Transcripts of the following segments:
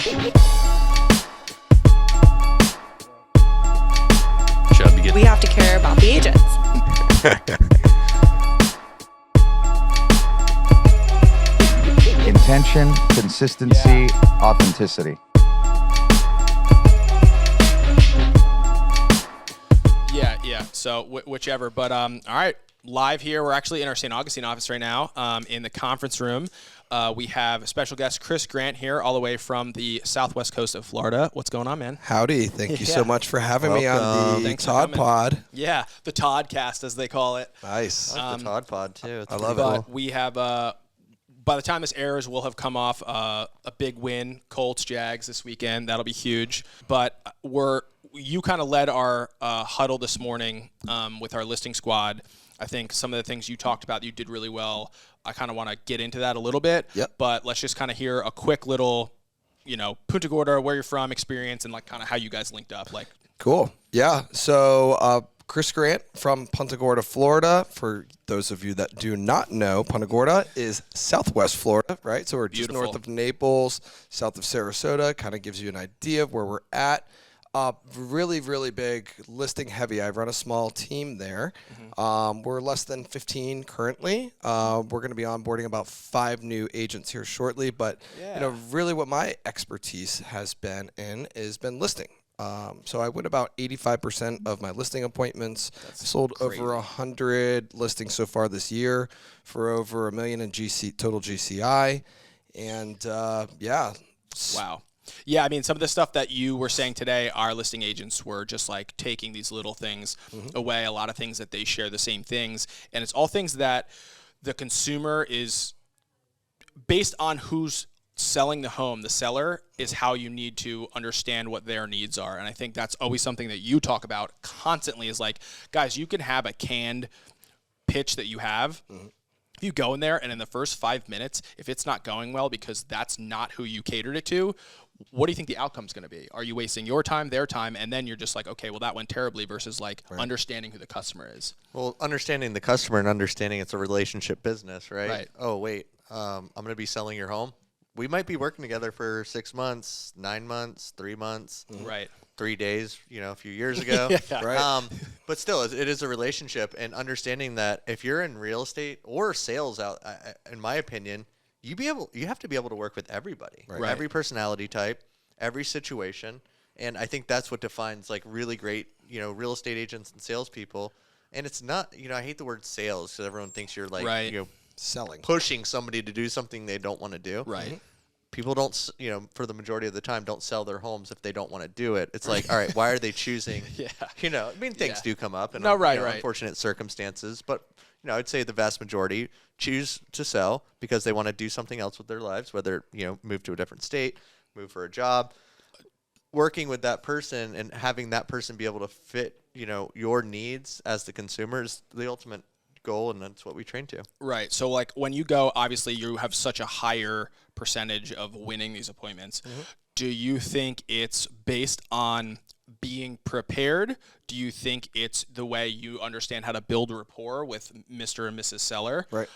We have to care about the agents. Intention, consistency, authenticity. Yeah. So whichever. But all right, live here. We're actually in our St. Augustine office right now, in the conference room. We have a special guest, Chris Grant, here, all the way from the southwest coast of Florida. What's going on, man? Howdy. Thank you so much for having me on the Thanks for Todd coming. Pod. Yeah, the Toddcast, as they call it. Nice. I like the Todd Pod, too. I love But it. we have, by the time this airs, we'll have come off a big win, Colts, Jags this weekend. That'll be huge. But you kind of led our huddle this morning with our listing squad. I think some of the things you talked about, you did really well. I kind of want to get into that a little bit. Yep. But let's just kind of hear a quick little, Punta Gorda, where you're from, experience, and like kind of how you guys linked up. Like, Cool. Yeah. So Chris Grant from Punta Gorda, Florida. For those of you that do not know, Punta Gorda is southwest Florida, right? So we're just Beautiful. north of Naples, south of Sarasota. Kind of gives you an idea of where we're at. Really, really big listing heavy. I run a small team there. We're less than 15 currently. We're going to be onboarding about 5 new agents here shortly. But really, what my expertise has been listing. So I win about 85% of my listing appointments. Sold crazy. over 100 listings so far this year for over $1 million in total GCI, and wow. Yeah, I mean, some of the stuff that you were saying today, our listing agents were just like taking these little things away, a lot of things that they share the same things. And it's all things that the consumer is based on who's selling the home. The seller is how you need to understand what their needs are. And I think that's always something that you talk about constantly is like, guys, you can have a canned pitch that you have. You go in there and in the first 5 minutes, if it's not going well because that's not who you catered it to, what do you think the outcome's going to be? Are you wasting your time, their time, and then you're just like, okay, well, that went terribly versus like understanding who the customer is? Well, understanding the customer and understanding it's a relationship business, right? Right. Oh, wait, I'm going to be selling your home. We might be working together for 6 months, 9 months, 3 months. Right. 3 days, a few years ago. right. But still, it is a relationship, and understanding that if you're in real estate or sales, in my opinion, you have to be able to work with everybody, Right. every personality type, every situation, and I think that's what defines like really great, real estate agents and salespeople. And it's not, I hate the word sales because everyone thinks you're like, Right. Selling. pushing somebody to do something they don't want to do. Right. People don't, for the majority of the time, don't sell their homes if they don't want to do it. It's like, all right, why are they choosing? Things do come up and right. unfortunate circumstances, but I'd say the vast majority choose to sell because they want to do something else with their lives, whether move to a different state, move for a job. Working with that person and having that person be able to fit your needs as the consumer is the ultimate goal, and that's what we train to. Right. So like when you go, obviously you have such a higher percentage of winning these appointments. Do you think it's based on being prepared? Do you think it's the way you understand how to build rapport with Mr. and Mrs. Seller? Right.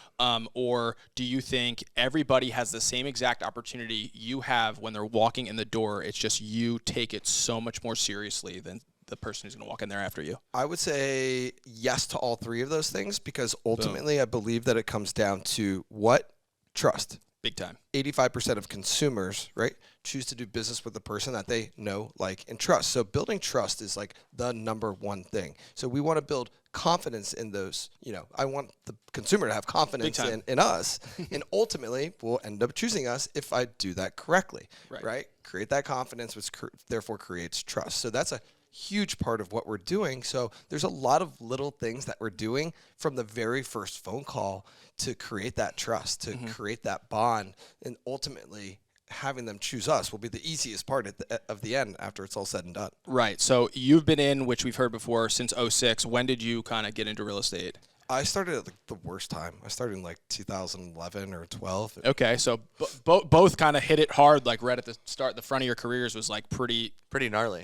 Or do you think everybody has the same exact opportunity you have when they're walking in the door? It's just you take it so much more seriously than the person who's going to walk in there after you? I would say yes to all 3 of those things because ultimately I believe that it comes down to what? Trust. Big time. 85% of consumers, right, choose to do business with the person that they know, like, and trust. So building trust is like the number one thing. So we want to build confidence in those. I want the consumer to have confidence in us, and ultimately will end up choosing us if I do that correctly, right? Create that confidence, which therefore creates trust. So that's a huge part of what we're doing. So there's a lot of little things that we're doing from the very first phone call to create that trust, to create that bond, and ultimately having them choose us will be the easiest part of the end after it's all said and done. Right. So you've been in, which we've heard before, since 2006. When did you kind of get into real estate? I started at the worst time. I started in like 2011 or 12. Okay, so both kind of hit it hard, like right at the start. The front of your careers was like pretty gnarly.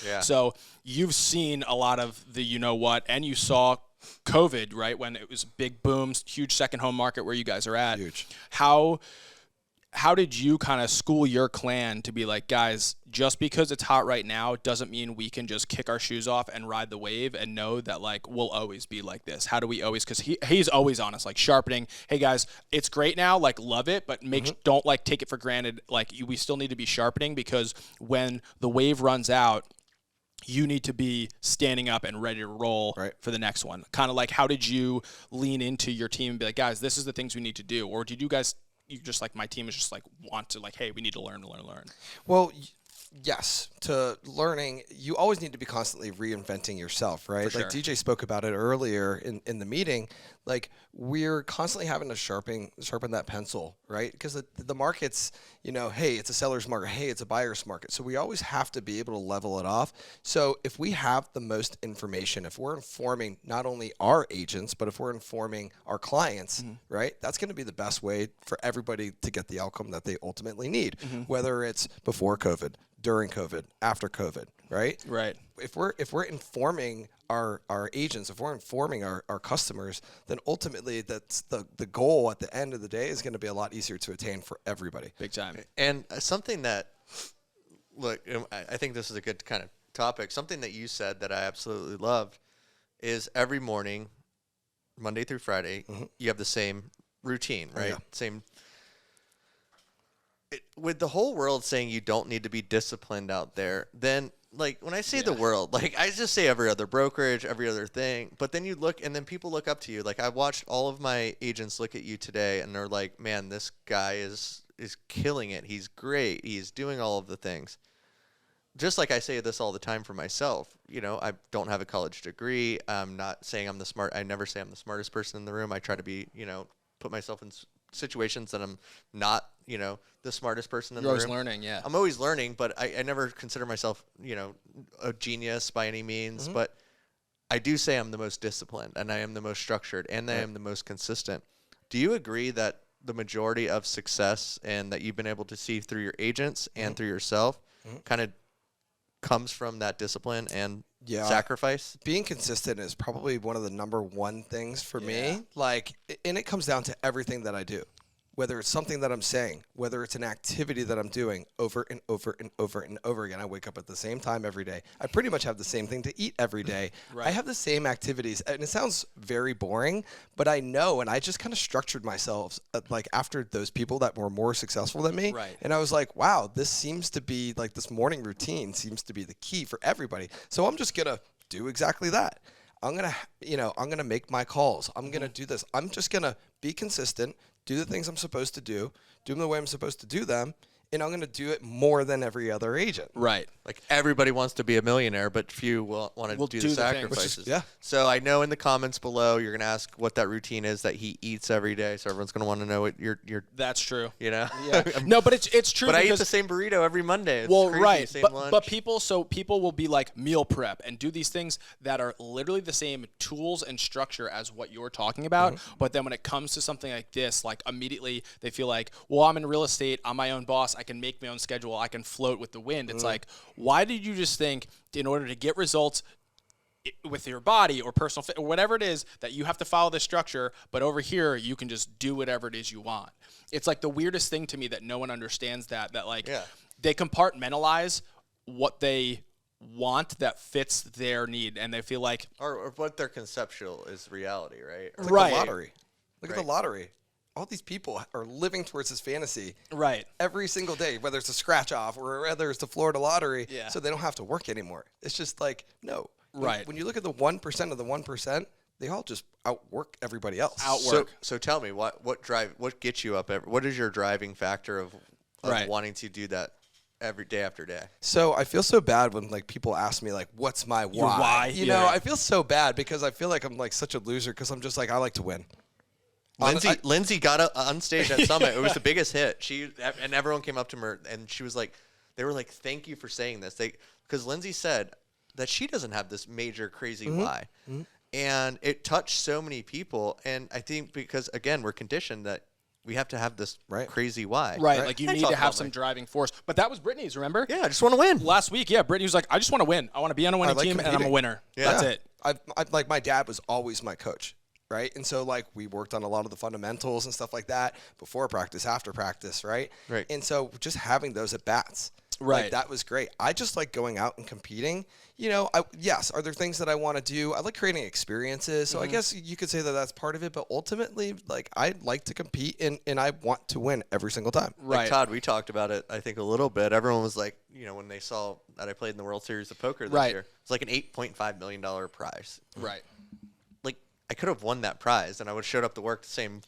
Yeah. So you've seen a lot of the and you saw COVID, right, when it was big booms, huge second home market where you guys are at. Huge. How how did you kind of school your clan to be like, guys, just because it's hot right now doesn't mean we can just kick our shoes off and ride the wave and know that like we'll always be like this? How do we always, because he's always honest, like sharpening, hey guys, it's great now, like love it, but don't like take it for granted. Like we still need to be sharpening, because when the wave runs out, you need to be standing up and ready to roll for the next one. Kind of like, how did you lean into your team and be like, guys, this is the things we need to do? Or did you guys, you just like, my team is just like, want to like, hey, we need to learn. Well, yes, to learning, you always need to be constantly reinventing yourself, right? For like sure. DJ spoke about it earlier in the meeting. Like we're constantly having to sharpen that pencil, right? Because the market's, hey, it's a seller's market. Hey, it's a buyer's market. So we always have to be able to level it off. So if we have the most information, if we're informing not only our agents, but if we're informing our clients, right? That's going to be the best way for everybody to get the outcome that they ultimately need, whether it's before COVID, during COVID, after COVID, right? Right. If we're informing our agents, if we're informing our customers, then ultimately that's the goal at the end of the day is going to be a lot easier to attain for everybody. Big time. And something that, look, I think this is a good kind of topic. Something that you said that I absolutely loved is every morning, Monday through Friday, you have the same routine, right? Yeah. Same. With the whole world saying you don't need to be disciplined out there, then like when I say the world, like I just say every other brokerage, every other thing, but then you look and then people look up to you. Like I watched all of my agents look at you today and they're like, man, this guy is killing it. He's great. He's doing all of the things. Just like I say this all the time for myself, I don't have a college degree. I'm not saying I never say I'm the smartest person in the room. I try to be, put myself in situations that I'm not, the smartest person in the room. You're always learning, yeah. I'm always learning, but I never consider myself, a genius by any means. But I do say I'm the most disciplined, and I am the most structured, and I am the most consistent. Do you agree that the majority of success and that you've been able to see through your agents and through yourself kind of comes from that discipline and sacrifice? Being consistent is probably one of the number one things for me. Like, and it comes down to everything that I do. Whether it's something that I'm saying, whether it's an activity that I'm doing over and over and over and over again. I wake up at the same time every day. I pretty much have the same thing to eat every day. I have the same activities. And it sounds very boring, but I know, and I just kind of structured myself like after those people that were more successful than me. Right. And I was like, wow, this seems to be like this morning routine seems to be the key for everybody. So I'm just going to do exactly that. I'm going to make my calls. I'm going to do this. I'm just going to be consistent, do the things I'm supposed to do them the way I'm supposed to do them, and I'm going to do it more than every other agent. Right. Like everybody wants to be a millionaire, but few want to do the sacrifices. Yeah. So I know in the comments below you're going to ask what that routine is that he eats every day. So everyone's going to want to know what you're. That's true. Yeah. No, but it's true. But I eat because, the same burrito every Monday. It's well, crazy, right. Same But lunch. people will be like meal prep and do these things that are literally the same tools and structure as what you're talking about. But then when it comes to something like this, like immediately they feel like, well, I'm in real estate. I'm my own boss. I can make my own schedule. I can float with the wind. It's like, why did you just think in order to get results with your body or personal fit or whatever it is that you have to follow this structure, but over here you can just do whatever it is you want? It's like the weirdest thing to me that no one understands that like they compartmentalize what they want that fits their need, and they feel like or what their conceptual is reality, right? It's like the lottery. Look at the lottery. All these people are living towards this fantasy every single day, whether it's a scratch off or whether it's the Florida lottery, so they don't have to work anymore. It's just like, no. When you look at the 1% of the 1%, they all just outwork everybody else. So tell me, what gets you up? What is your driving factor of wanting to do that every day after day? So I feel so bad when like people ask me like, what's my why? Your why? You know, I feel so bad because I feel like I'm like such a loser because I'm just like, I like to win. Lindsey got on stage at Summit. It was the biggest hit. And everyone came up to her and she was like, they were like, thank you for saying this. Because Lindsey said that she doesn't have this major crazy why. And it touched so many people. And I think because, again, we're conditioned that we have to have this crazy why. Right. Like you need to have some driving force. But that was Brittany's, remember? Yeah, I just want to win. Last week, Brittany was like, I just want to win. I want to be on a winning team, and I'm a winner. Yeah. That's it. I like my dad was always my coach. right? And so like we worked on a lot of the fundamentals and stuff like that before practice, after practice, right? Right. And so just having those at bats, Right. like, that was great. I just like going out and competing. You know, yes, are there things that I want to do? I like creating experiences. So I guess you could say that that's part of it. But ultimately, like, I like to compete and I want to win every single time. Right. Like Todd, we talked about it, I think, a little bit. Everyone was like, you know, when they saw that I played in the World Series of Poker this Right. year, it's like an $8.5 million prize. Right. Like, I could have won that prize, and I would have showed up to work the same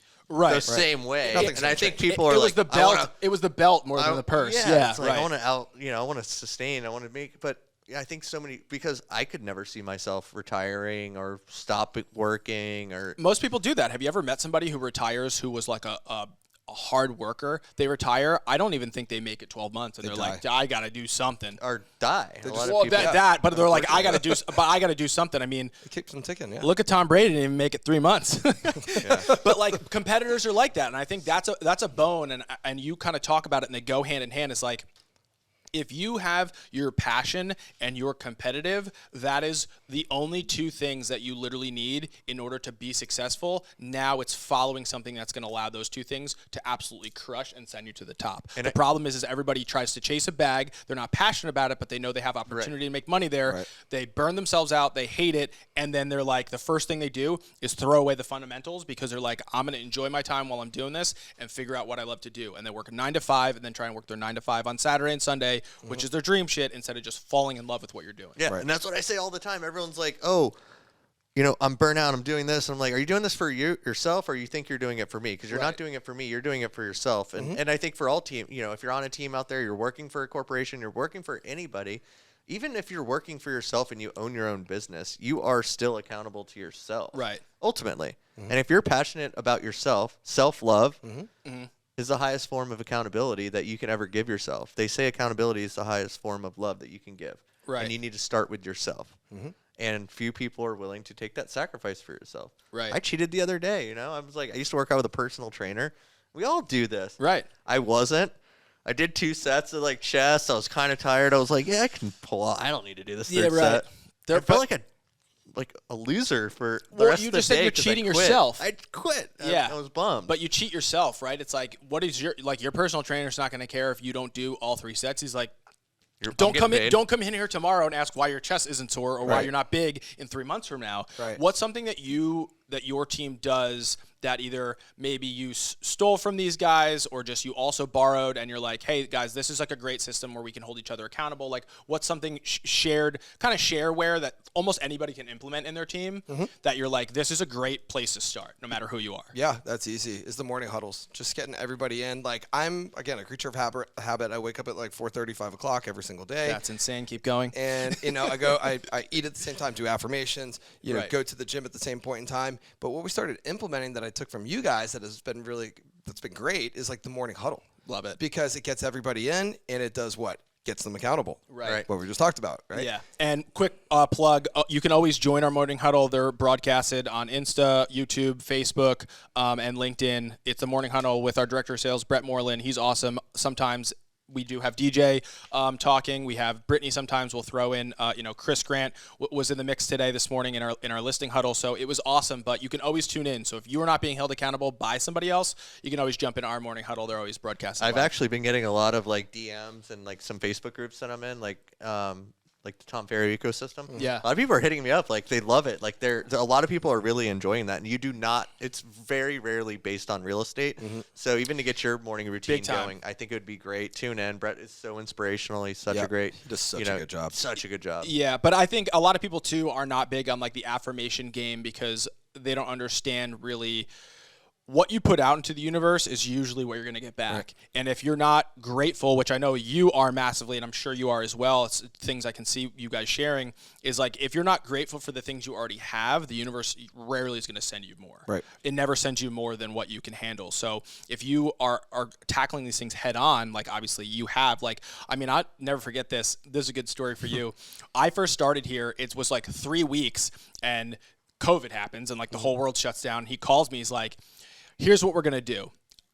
same way. Nothing's And I gonna think change. people are it like, was the belt. It was the belt more than the purse. Yeah. it's like right. I want to I want to sustain. I want to make, but yeah, I think so many, because I could never see myself retiring or stop working or. Most people do that. Have you ever met somebody who retires who was like a hard worker? They retire. I don't even think they make it 12 months, and they're like, I got to do something. Or die. A lot of Well, people- but they're like, I got to do something. I mean, It keeps them ticking, yeah. look at Tom Brady, didn't even make it 3 months. But like competitors are like that, and I think that's a bone, and you kind of talk about it, and they go hand in hand. It's like, if you have your passion and you're competitive, that is the only two things that you literally need in order to be successful. Now it's following something that's going to allow those two things to absolutely crush and send you to the top. And the problem is everybody tries to chase a bag. They're not passionate about it, but they know they have opportunity to make money there. Right. They burn themselves out. They hate it. And then they're like, the first thing they do is throw away the fundamentals because they're like, I'm going to enjoy my time while I'm doing this and figure out what I love to do. And they work 9 to 5 and then try and work their 9 to 5 on Saturday and Sunday, which is their dream shit, instead of just falling in love with what you're doing. Yeah, and that's what I say all the time. Everyone's like, oh, you know, I'm burnt out, I'm doing this. And I'm like, are you doing this for yourself, or you think you're doing it for me? Because you're not doing it for me, you're doing it for yourself. And I think for all team, you know, if you're on a team out there, you're working for a corporation, you're working for anybody, even if you're working for yourself and you own your own business, you are still accountable to yourself. Right. Ultimately. And if you're passionate about yourself, self-love is the highest form of accountability that you can ever give yourself. They say accountability is the highest form of love that you can give. Right. And you need to start with yourself. And few people are willing to take that sacrifice for yourself. Right. I cheated the other day, you know. I was like, I used to work out with a personal trainer. We all do this. Right. I wasn't. I did 2 sets of like chest. I was kind of tired. I was like, yeah, I can pull out. I don't need to do this third set. I felt like a loser for the rest you of the just day. said you're 'cause cheating I quit. yourself. I quit. Yeah. I was bummed. But you cheat yourself, right? It's like, what is your personal trainer's not going to care if you don't do all 3 sets. He's like, don't come in here tomorrow and ask why your chest isn't sore or why you're not big in 3 months from now. Right. What's something that your team does that either maybe you stole from these guys or just you also borrowed and you're like, hey guys, this is like a great system where we can hold each other accountable? Like, what's something shareware that almost anybody can implement in their team that you're like, this is a great place to start no matter who you are? Yeah, that's easy. Is the morning huddles. Just getting everybody in. Like, I'm, again, a creature of habit. I wake up at like 4:30, 5 o'clock every single day. That's insane. Keep going. And, you know, I eat at the same time, do affirmations, you know, go to the gym at the same point in time. But what we started implementing that I took from you guys that's been great is like the morning huddle. Love it. Because it gets everybody in and it does what? Gets them accountable. Right. What we just talked about, right? Yeah. And quick plug, you can always join our morning huddle. They're broadcasted on Insta, YouTube, Facebook, and LinkedIn. It's the morning huddle with our director of sales, Brett Moreland. He's awesome. Sometimes we do have DJ talking. We have Brittany. Sometimes we'll throw in, Chris Grant was in the mix today, this morning in our listing huddle. So it was awesome. But you can always tune in. So if you are not being held accountable by somebody else, you can always jump in our morning huddle. They're always broadcasting. I've actually been getting a lot of like DMs and like some Facebook groups that I'm in, like the Tom Ferry ecosystem. Yeah. A lot of people are hitting me up. Like, they love it. Like, a lot of people are really enjoying that. And you do not, it's very rarely based on real estate. So even to get your morning routine going, I think it would be great. Tune in. Brett is so inspirational. He's such a great, he does such a good job. Such a good job. Yeah, but I think a lot of people too are not big on like the affirmation game because they don't understand really what you put out into the universe is usually what you're going to get back. Right. And if you're not grateful, which I know you are massively, and I'm sure you are as well, it's things I can see you guys sharing, is like if you're not grateful for the things you already have, the universe rarely is going to send you more. Right. It never sends you more than what you can handle. So if you are tackling these things head on, like obviously you have, like, I mean, I'll never forget this. This is a good story for you. I first started here, it was like 3 weeks, and COVID happens, and like the whole world shuts down. He calls me, he's like, here's what we're going to do.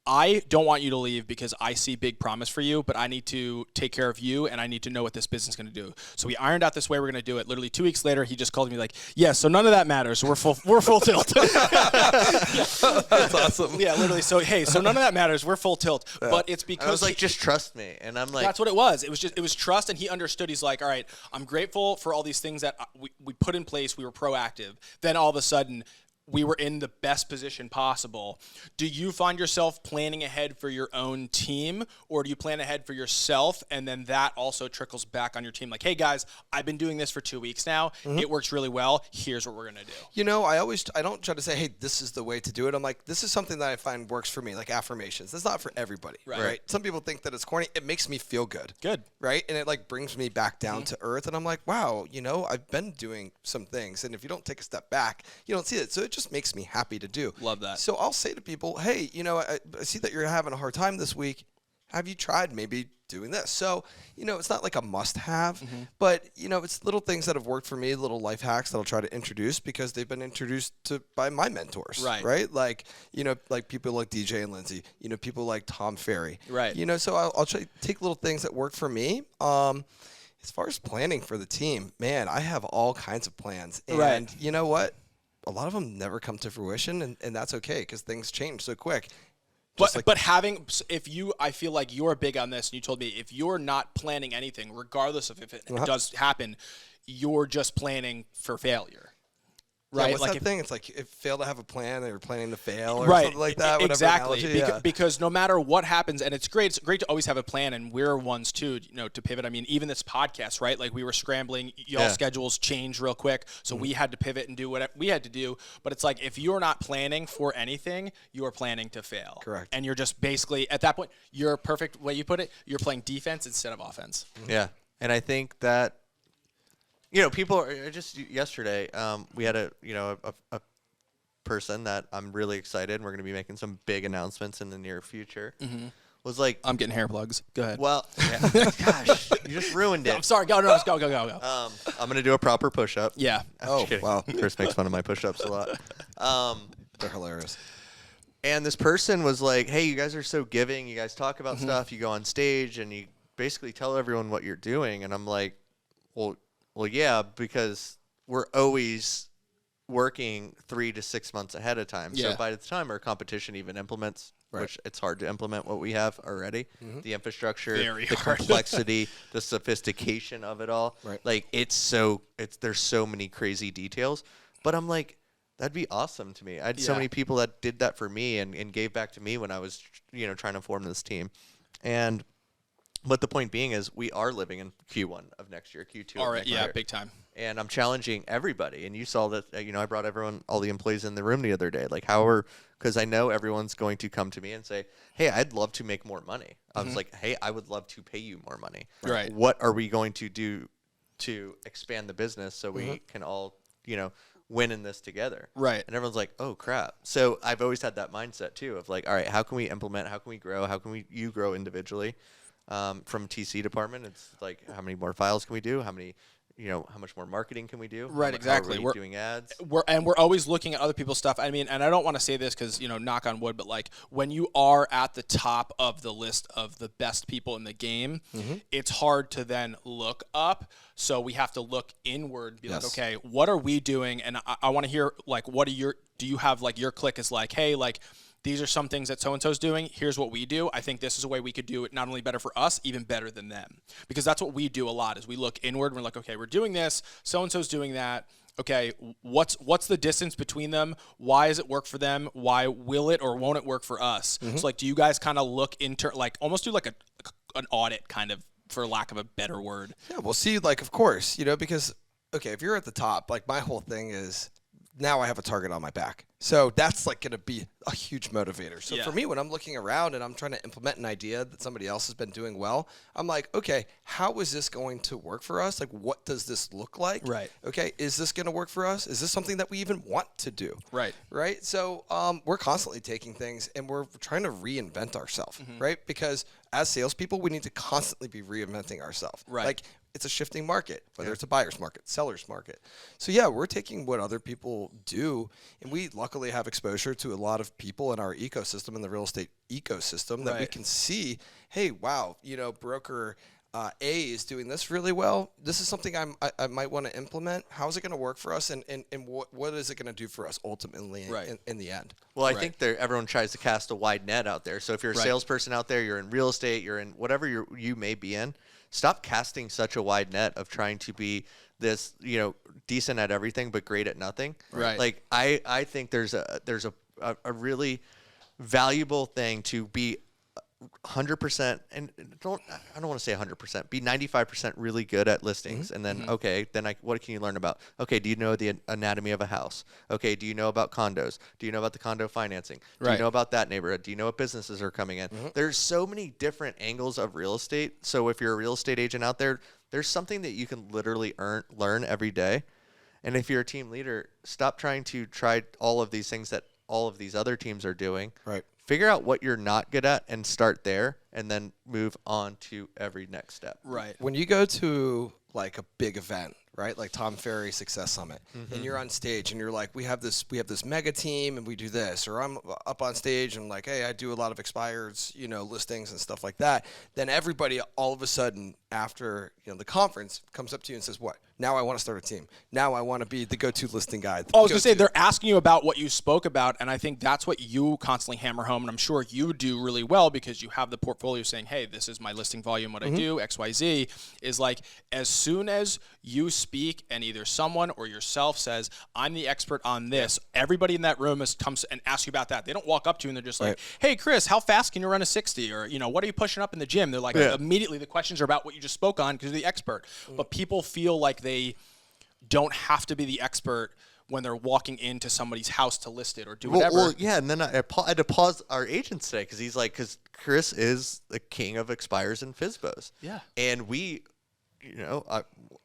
I don't want you to leave because I see big promise for you, but I need to take care of you and I need to know what this business is going to do. So we ironed out this way we're going to do it. Literally 2 weeks later, he just called me like, yeah, so none of that matters. We're full tilt. That's awesome. Yeah, literally. So, hey, so none of that matters. We're full tilt. Yeah. But it's because I was like, just trust me. And I'm like, that's what it was. It was trust. And he understood. He's like, all right, I'm grateful for all these things that we put in place. We were proactive. Then all of a sudden, we were in the best position possible. Do you find yourself planning ahead for your own team, or do you plan ahead for yourself, and then that also trickles back on your team? Like, hey, guys, I've been doing this for 2 weeks now. Mm-hmm. It works really well. Here's what we're going to do. You know, I don't try to say, hey, this is the way to do it. I'm like, this is something that I find works for me, like affirmations. That's not for everybody, right? Some people think that it's corny. It makes me feel good. Good. Right? And it, like, brings me back down to earth, and I'm like, wow, you know, I've been doing some things, and if you don't take a step back, you don't see it. So it just makes me happy to do. Love that. So I'll say to people, hey, you know, I see that you're having a hard time this week. Have you tried maybe doing this? So, you know, it's not like a must-have, but, you know, it's little things that have worked for me, little life hacks that I'll try to introduce because they've been introduced to by my mentors, right? Like, you know, like people like DJ&Lindsey, you know, people like Tom Ferry, right? You know, so I'll try to take little things that work for me. As far as planning for the team, man, I have all kinds of plans, and you know what? A lot of them never come to fruition, and that's okay because things change so quick. But I feel like you're big on this, and you told me if you're not planning anything, regardless of if it does happen, you're just planning for failure. Right? Yeah, what's like that thing? It's like if fail to have a plan, they were planning to fail, or right. something like that. Exactly. Because no matter what happens, and it's great to always have a plan, and we're ones too, you know, to pivot. I mean, even this podcast, right? Like we were scrambling, y'all schedules changed real quick, so we had to pivot and do what we had to do. But it's like if you're not planning for anything, you're planning to fail. Correct. And you're just basically at that point, you're perfect way you put it. You're playing defense instead of offense. Yeah, and I think that. You know, people are just yesterday. We had a person that I'm really excited, and we're going to be making some big announcements in the near future. Was like, I'm getting hair plugs. Go ahead. Well, yeah. Gosh, you just ruined it. I'm sorry. Go. I'm going to do a proper push-up. Yeah. Oh, wow. Chris makes fun of my push-ups a lot. They're hilarious. And this person was like, "Hey, you guys are so giving. You guys talk about stuff. You go on stage, and you basically tell everyone what you're doing." And I'm like, Well, yeah, because we're always working 3 to 6 months ahead of time. Yeah. So by the time our competition even implements, which it's hard to implement what we have already, the infrastructure, complexity, the sophistication of it all, like there's so many crazy details. But I'm like, that'd be awesome to me. I had so many people that did that for me and gave back to me when I was, you know, trying to form this team. But the point being is we are living in Q1 of next year, Q2 all of right, next year. big time. And I'm challenging everybody. And you saw that, you know, I brought all the employees in the room the other day. Like, because I know everyone's going to come to me and say, hey, I'd love to make more money. I was like, hey, I would love to pay you more money. Right. What are we going to do to expand the business so we can all, you know, win in this together? Right. And everyone's like, oh, crap. So I've always had that mindset, too, of like, all right, how can we implement? How can we grow? How can you grow individually? From TC department, it's like, how many more files can we do? How much more marketing can we do? Right, exactly. We're doing ads. We're always looking at other people's stuff. I mean, and I don't want to say this because, you know, knock on wood, but like when you are at the top of the list of the best people in the game, it's hard to then look up. So we have to look inward and be like, okay, what are we doing? And I want to hear like, do you have like your click is like, hey, like, these are some things that so-and-so's doing. Here's what we do. I think this is a way we could do it not only better for us, even better than them. Because that's what we do a lot is we look inward and we're like, okay, we're doing this. So-and-so's doing that. Okay, what's the distance between them? Why does it work for them? Why will it or won't it work for us? So like, do you guys kind of look into like almost do like an audit kind of, for lack of a better word? Yeah, we'll see. Like, of course, you know, because, okay, if you're at the top, like my whole thing is now I have a target on my back. So that's like going to be a huge motivator. So for me, when I'm looking around and I'm trying to implement an idea that somebody else has been doing well, I'm like, okay, how is this going to work for us? Like, what does this look like? Right. Okay, is this going to work for us? Is this something that we even want to do? Right. Right. So we're constantly taking things and we're trying to reinvent ourselves, right? Because as salespeople, we need to constantly be reinventing ourselves. Right. Like, it's a shifting market, whether it's a buyer's market, seller's market. So yeah, we're taking what other people do, and we luckily luckily have exposure to a lot of people in our ecosystem, in the real estate ecosystem, that we Right. can see, hey, wow, broker A is doing this really well. This is something I might want to implement. How is it going to work for us? And what is it going to do for us ultimately in the end? Well, I think everyone tries to cast a wide net out there. So if you're a salesperson out there, you're in real estate, you're in whatever you may be in, stop casting such a wide net of trying to be this, decent at everything but great at nothing. Right. Like I think there's a a really valuable thing to be 100%, and I don't want to say 100%, be 95% really good at listings. And then, what can you learn about? Okay, do you know the anatomy of a house? Okay, do you know about condos? Do you know about the condo financing? Do you know about that neighborhood? Do you know what businesses are coming in? There's so many different angles of real estate. So if you're a real estate agent out there, there's something that you can literally learn every day. And if you're a team leader, stop trying to try all of these things that all of these other teams are doing. Right. Figure out what you're not good at and start there, and then move on to every next step. Right. When you go to like a big event, right, like Tom Ferry Success Summit, and you're on stage and you're like, we have this mega team and we do this, or I'm up on stage and I'm like, hey, I do a lot of expireds, listings and stuff like that. Then everybody all of a sudden after the conference comes up to you and says, what? Now I want to start a team. Now I want to be the go-to listing guy. I was going to say, they're asking you about what you spoke about, and I think that's what you constantly hammer home, and I'm sure you do really well because you have the portfolio saying, hey, this is my listing volume, what I do, XYZ, is like as soon as you speak and either someone or yourself says, I'm the expert on this, everybody in that room comes and asks you about that. They don't walk up to you and they're just like, hey, Chris, how fast can you run a 60? Or, what are you pushing up in the gym? They're like, immediately the questions are about what you just spoke on because you're the expert. But people feel like they don't have to be the expert when they're walking into somebody's house to list it or do whatever. Well, yeah, and then I had to pause our agent today because Chris is the king of expires and FSBOs. Yeah. And we,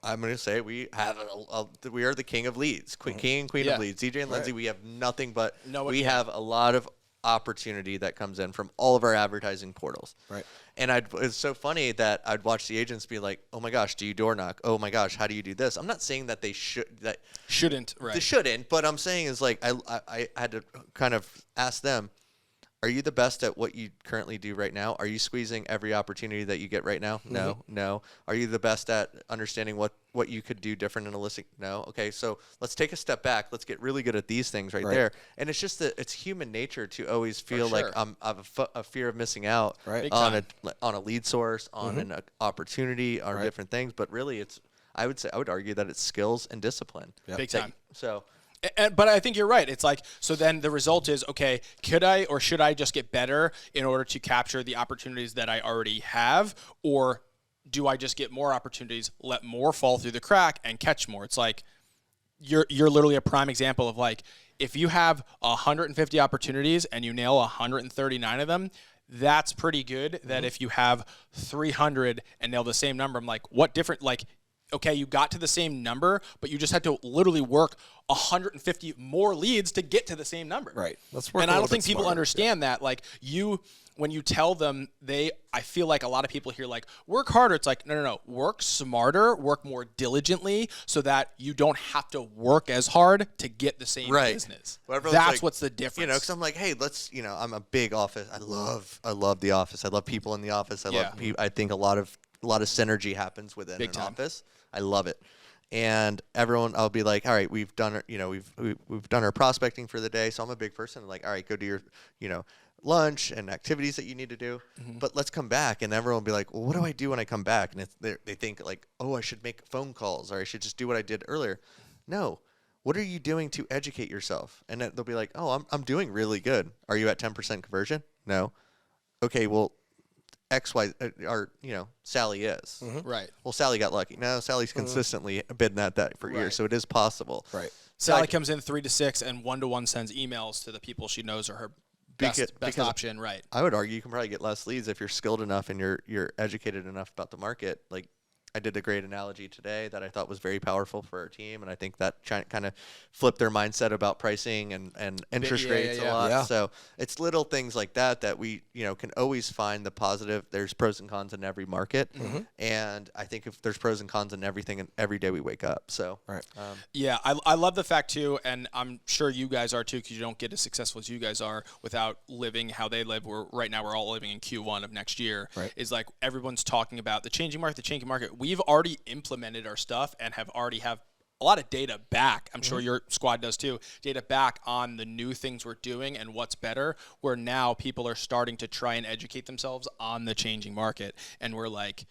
I'm going to say we have we are the king of leads, king and queen of leads. DJ and Lindsey, we have nothing but we have a lot of opportunity that comes in from all of our advertising portals. Right. And it's so funny that I'd watch the agents be like, oh my gosh, do you door knock? Oh my gosh, how do you do this? I'm not saying that they shouldn't, right. They shouldn't, but I'm saying is like, I had to kind of ask them, are you the best at what you currently do right now? Are you squeezing every opportunity that you get right now? No. Are you the best at understanding what you could do different in a listing? No. Okay, so let's take a step back. Let's get really good at these things right there. And it's just that it's human nature to always feel like I have a fear of missing out on a lead source, on an opportunity, on different things. But really, I would argue that it's skills and discipline. Big time. But I think you're right. It's like, so then the result is, okay, could I or should I just get better in order to capture the opportunities that I already have? Or do I just get more opportunities, let more fall through the crack and catch more? It's like, you're literally a prime example of like, if you have 150 opportunities and you nail 139 of them, that's pretty good. That if you have 300 and nail the same number, I'm like, what different, like, okay, you got to the same number, but you just had to literally work 150 more leads to get to the same number. Right. Let's work. And I don't think people understand that. Like when you tell them, I feel like a lot of people hear like, work harder. It's like, no. Work smarter, work more diligently so that you don't have to work as hard to get the same business. That's what's the difference. Because I'm like, hey, I'm a big office. I love the office. I love people in the office. I think a lot of synergy happens within an office. I love it. And everyone, I'll be like, all right, we've done we've done our prospecting for the day. So I'm a big person. Like, all right, go do your, lunch and activities that you need to do. But let's come back. And everyone will be like, well, what do I do when I come back? And they think like, oh, I should make phone calls or I should just do what I did earlier. No. What are you doing to educate yourself? And they'll be like, oh, I'm doing really good. Are you at 10% conversion? No. Okay, well, Sally is. Right. Well, Sally got lucky. No, Sally's consistently been that for years, so it is possible. Right. Sally comes in 3 to 6 and 1-to-1 sends emails to the people she knows are her best option. Right. I would argue you can probably get less leads if you're skilled enough and you're educated enough about the market. Like, I did a great analogy today that I thought was very powerful for our team, and I think that kind of flipped their mindset about pricing and interest rates a lot. Yeah. So it's little things like that we can always find the positive. There's pros and cons in every market, and I think if there's pros and cons in everything, and every day we wake up. So Right. Yeah, I love the fact too, and I'm sure you guys are too, because you don't get as successful as you guys are without living how they live. Right now we're all living in Q1 of next year. Right. Is like everyone's talking about the changing market. We've already implemented our stuff and have a lot of data back. I'm sure your squad does too. Data back on the new things we're doing and what's better, where now people are starting to try and educate themselves on the changing market. And we're like,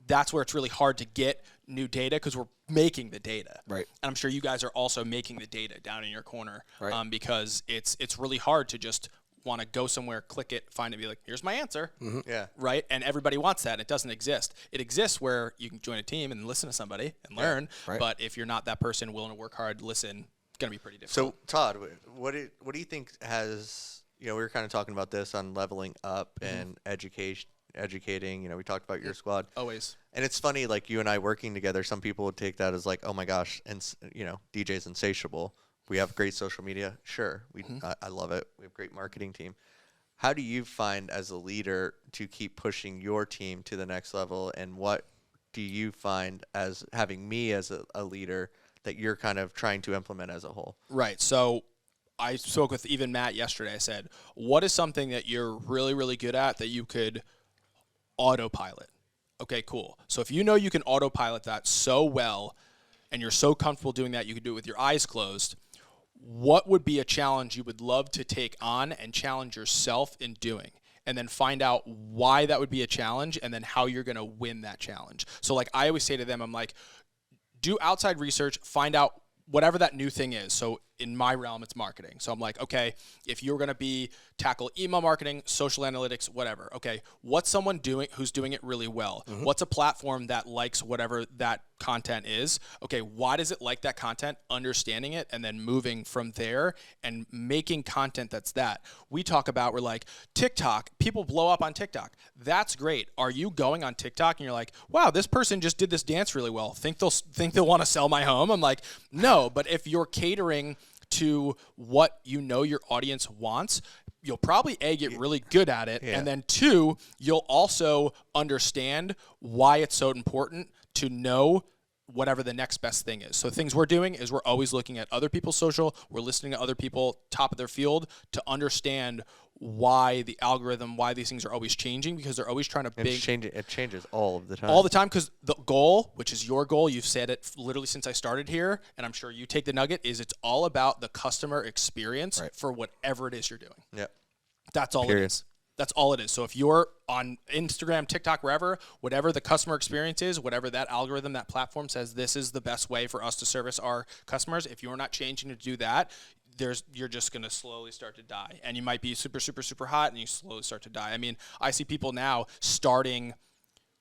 that's where it's really hard to get new data because we're making the data. Right. And I'm sure you guys are also making the data down in your corner, Right. Because it's really hard to just want to go somewhere, click it, find it, be like, here's my answer. Yeah. Right. And everybody wants that. It doesn't exist. It exists where you can join a team and listen to somebody and learn. Right. But if you're not that person willing to work hard, listen, it's going to be pretty difficult. So Todd, what do you think has, we were kind of talking about this on leveling up and educating, we talked about your squad. Always. And it's funny, like you and I working together, some people would take that as like, oh my gosh, and DJ's insatiable. We have great social media. Sure. I love it. We have a great marketing team. How do you find as a leader to keep pushing your team to the next level? And what do you find as having me as a leader that you're kind of trying to implement as a whole? Right. So I spoke with even Matt yesterday. I said, what is something that you're really, really good at that you could autopilot? Okay, cool. So if you know you can autopilot that so well and you're so comfortable doing that, you can do it with your eyes closed. What would be a challenge you would love to take on and challenge yourself in doing? And then find out why that would be a challenge and then how you're going to win that challenge. So like I always say to them, I'm like, do outside research, find out whatever that new thing is. So in my realm, it's marketing. So I'm like, okay, if you're going to tackle email marketing, social analytics, whatever. Okay, what's someone doing who's doing it really well? What's a platform that likes whatever that content is? Okay, why does it like that content? Understanding it and then moving from there and making content that's that. We talk about, we're like, TikTok, people blow up on TikTok. That's great. Are you going on TikTok and you're like, wow, this person just did this dance really well. Think they'll want to sell my home? I'm like, no, but if you're catering to what your audience wants, you'll probably get really good at it. Yeah. And then 2, you'll also understand why it's so important to know whatever the next best thing is. So things we're doing is we're always looking at other people's social. We're listening to other people top of their field to understand why the algorithm, why these things are always changing, because they're always trying to It changes all of the time. all the time, because the goal, which is your goal, you've said it literally since I started here, and I'm sure you take the nugget, is it's all about the customer experience for whatever it is you're doing. Yeah. That's all Period. it is. That's all it is. So if you're on Instagram, TikTok, wherever, whatever the customer experience is, whatever that algorithm, that platform says, this is the best way for us to service our customers. If you're not changing to do that, you're just going to slowly start to die. And you might be super, super, super hot and you slowly start to die. I mean, I see people now starting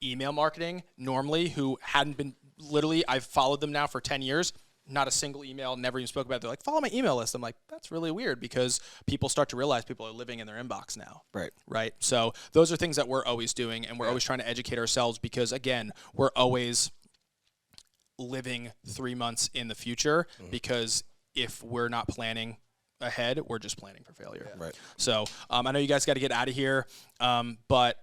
email marketing normally who hadn't been, literally, I've followed them now for 10 years. Not a single email, never even spoke about it. They're like, follow my email list. I'm like, that's really weird, because people start to realize people are living in their inbox now. Right. So those are things that we're always doing, and we're always trying to educate ourselves, because, again, we're always living 3 months in the future, because if we're not planning ahead, we're just planning for failure. Right. So I know you guys got to get out of here, but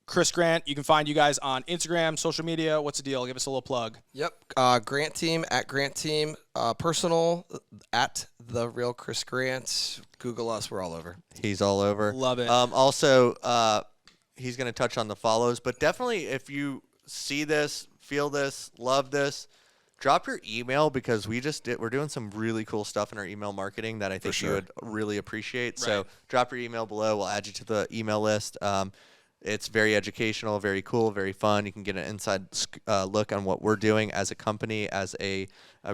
Chris Grant, you can find you guys on Instagram, social media. What's the deal? Give us a little plug. Yep. Grant Team at Grant Team. Personal at The Real Chris Grant. Google us. We're all over. He's all over. Love it. Also, he's going to touch on the follows, but definitely if you see this, feel this, love this, drop your email, because we're doing some really cool stuff in our email marketing that I think you would really appreciate. Right. So drop your email below. We'll add you to the email list. It's very educational, very cool, very fun. You can get an inside look on what we're doing as a company, as a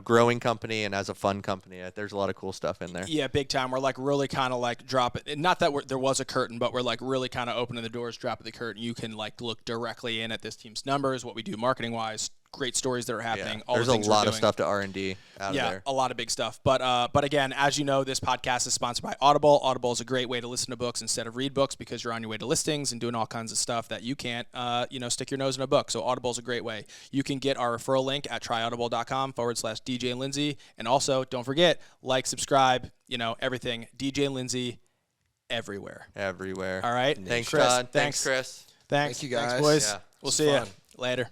growing company, and as a fun company. There's a lot of cool stuff in there. Yeah, big time. We're like really kind of like dropping. Not that there was a curtain, but we're like really kind of opening the doors, dropping the curtain. You can like look directly in at this team's numbers, what we do marketing wise, great stories that are happening. All There's the a things we're lot of doing. stuff to R&D out of there. A lot of big stuff. But again, as you know, this podcast is sponsored by Audible. Audible is a great way to listen to books instead of read books because you're on your way to listings and doing all kinds of stuff that you can't, stick your nose in a book. So Audible is a great way. You can get our referral link at tryaudible.com/DJ&Lindsey. And also, don't forget, like, subscribe, everything. DJ and Lindsey everywhere. Everywhere. All right. Thanks, Chris. Todd. Thanks, Chris. Thanks. Thank you, guys. Thanks, boys. Yeah. We'll This see was you fun. later.